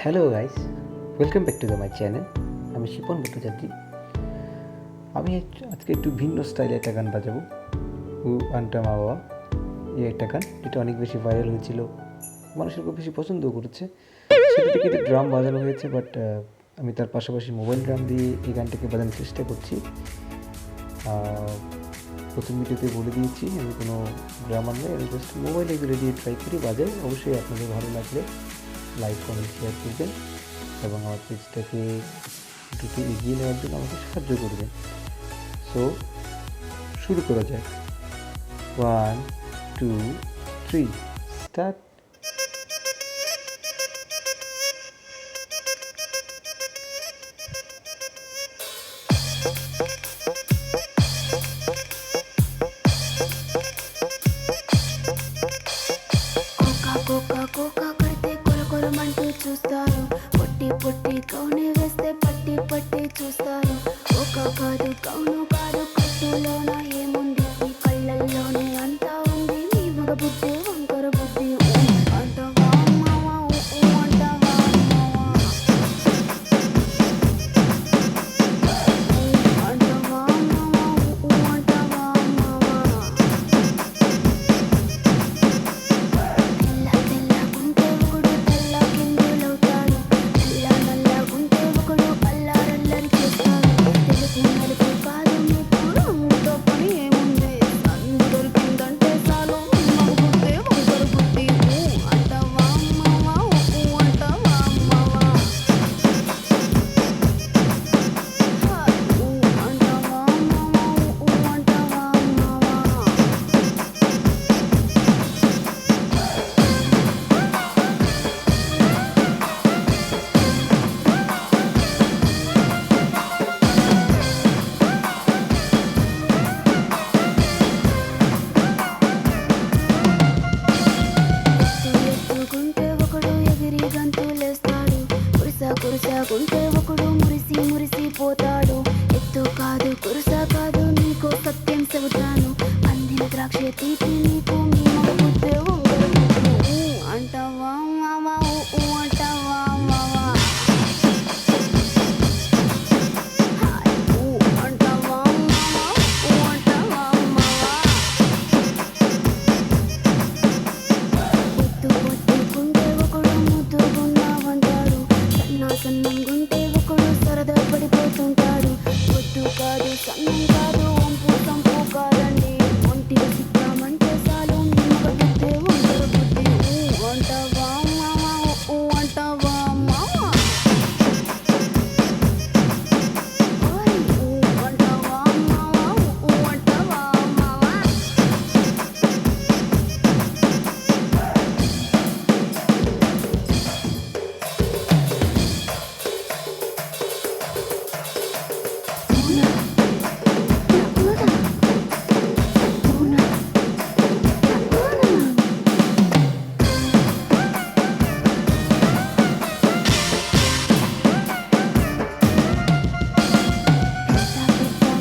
Hello guys, welcome back to my channel. আমি শিপন ভট্টাচার্য। আমি আজকে একটু ভিন্ন স্টাইলে একটা গান বাজাবো, উ আন্টা মা বাবা। এই একটা গান যেটা অনেক বেশি ভাইরাল হয়েছিল, মানুষের খুব বেশি পছন্দও করেছে। সেটাতে কিন্তু ড্রাম বাজানো হয়েছে, বাট আমি তার পাশাপাশি মোবাইল ড্রাম দিয়ে এই গানটাকে বাজানোর চেষ্টা করছি। প্রথম ভিডিওতে বলে দিয়েছি আমি কোনো ড্রামার নয়, আমি জাস্ট মোবাইল এগুলো দিয়ে ট্রাই করি বাজাই। অবশ্যই আপনাদের ভালো লাগলে লাইক, কমেন্ট, শেয়ার করবেন এবং আমার পেজটাকে দ্রুত এগিয়ে নেওয়ার জন্য আমাকে সাহায্য করবেন। সো শুরু করা যাক। 1, 2, 3, স্টার্ট। కోకా కోకా కడితే కొర కొరమంటూ చూస్తారు. పొట్టి పొట్టి కౌని వేస్తే పట్టి పట్టి చూస్తారు. కోకా కాదు కౌను కాదు, కట్టులోన ఏముంది, ఈ కళ్ళల్లోనే అంతా ఉంది. మీ మగ బుద్ధి వంకర బుద్ధి. అంటావా అమ్మావా, అంటావా అమ్మావా, అంటావా అమ్మావా, అంటావా అమ్మావా. తెల్ల తెల్లగుంటే ఒకడు తెల్ల కిందులవుతాడు. తెల్ల నల్లగుంటే ఒకడు అల్లారల్లరి చేస్తాడు. తెలుగు నలుపు కాదు మీకు రంగుతో పని ఏముంది, సందు దొరికిందంటే చాలు మగ బుద్ధి వంకర బుద్ధి. అంటావా అమ్మావా, అంటావా అమ్మావా, అంటావా అమ్మావా, అంటావా అమ్మావా. ఎత్తుకుంటే ఒకడు ఎగిరి గంతులేస్తాడు. కురుసకుంటే ఒకడు మురిసి మురిసి పోతాడు. ఎత్తు కాదు కురుస కాదు, నీకు సత్యం చెబుతాను. అందిన ద్రాక్ష తీపి నీకు, మీ మగ బుద్ధి వంకర బుద్ధి. అంటావా మావా, అంటావా మావా, అంటావా మావా, అంటావా మావా. పొద్దు పొద్దుకుంటే ఒకడు ముద్దుగున్నావంటాడు. సన్నంగుంటే ఒకడు సరదా పడిపోతుంటాడు. పొద్దు కాదు సన్నం కాదు, వంపు సంపు కాదండి. ఒంటికి సిక్కామంటే చాలు మీ మగ బుద్ధి వంకర బుద్ధి. అంటావా మావా, అంటావా మావా, అంటావా మావా, అంటావా మావా.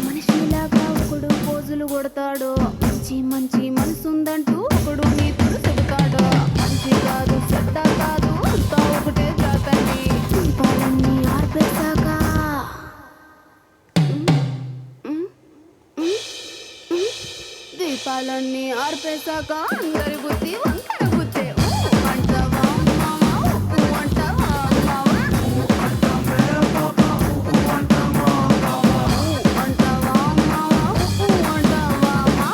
మనిషిలాగా ఒకడు పోజులు కొడతాడు. మంచి మంచి మనసుందంటూ ఒకడు నీతులు చెబుతాడు. మంచి కాదు చెడ్డ కాదు, అంతా ఒకటే జాతండి. దీపాలన్నీ ఆర్పేశాక దీపాలన్నీ ఆర్పేశాక అందరి బుద్ధి వంకర బుద్ధి. అంటావా మావా, అంటావా మావా, అంటావా మావా, అంటావా మావా. అంటావా మావా, అంటావా మావా.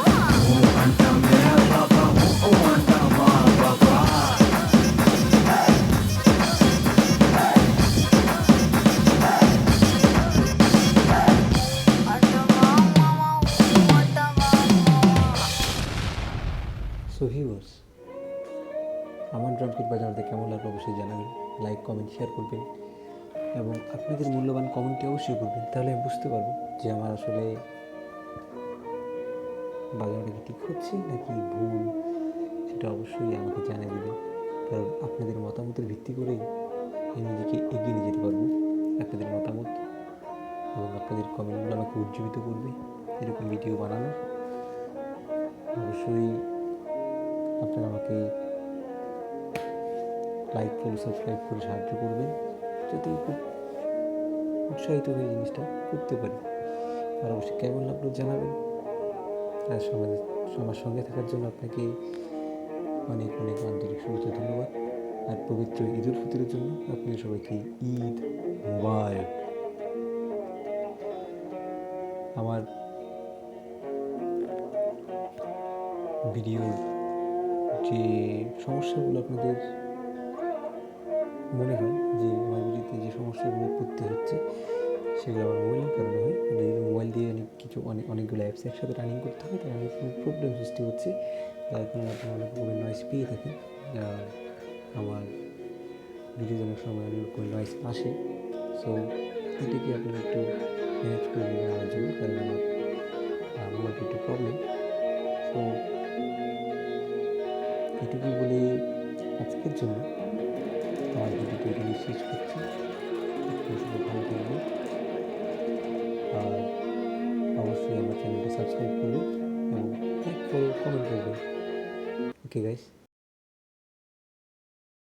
সো ভিউয়ার্স, আমার ড্রাম কিট বাজানোতে কেমন লাগলো অবশ্যই জানাবেন। লাইক, কমেন্ট, শেয়ার করবেন এবং আপনাদের মূল্যবান কমেন্টটি অবশ্যই করবেন। তাহলে আমি বুঝতে পারবো যে আমার আসলে বাজানোটা কি ঠিক হচ্ছে নাকি ভুল, সেটা অবশ্যই আমাকে জানিয়ে দেবেন। কারণ আপনাদের মতামতের ভিত্তি করেই আমি নিজেকে এগিয়ে নিয়ে যেতে পারবো। আপনাদের মতামত এবং আপনাদের কমেন্টগুলো আমাকে উজ্জীবিত করবে এরকম ভিডিও বানানোর। অবশ্যই আপনারা আমাকে লাইক ফলো সাবস্ক্রাইব করে সাহায্য করবেন, যাতে খুব উৎসাহিত হয়ে জিনিসটা করতে পারি। আর অবশ্যই কেমন লাগলো জানাবেন। আর আমার সঙ্গে থাকার জন্য আপনাকে অনেক অনেক আন্তরিক শুভেচ্ছা, ধন্যবাদ। আর পবিত্র ঈদুল ফিতরের জন্য আপনাদের সবাইকে ঈদ মোবারক। আমার ভিডিওর যে সমস্যাগুলো আপনাদের মনে হয় যে আমার ভিডিওতে যে সমস্যাগুলো করতে হচ্ছে, সেগুলো আমার মোবাইলের কারণে হয়। মোবাইল দিয়ে অনেকগুলো অ্যাপস একসাথে রানিং করতে হয়, তাই অনেক প্রবলেম সৃষ্টি হচ্ছে, যার কারণে আপনারা অনেক রকমের নয়েজ পেয়ে থাকেন। আর আমার ভিডিওতে অনেক সময় অনেক রকমের নয়েজ আসে। সো এটাকে আপনারা একটু ম্যানেজ করে নেবেন আমার জন্য, কারণ আমার মোবাইলটা একটু প্রবলেম। সো এটুকুই বলে আজকের জন্য আমার ভিডিওটি এখানে শেষ করছি। আপনারা সবাই ভালো থাকবেন, আর অবশ্যই আমার চ্যানেলটা সাবস্ক্রাইব করবেন এবং লাইক ফলো কমেন্ট করবেন। Okay guys.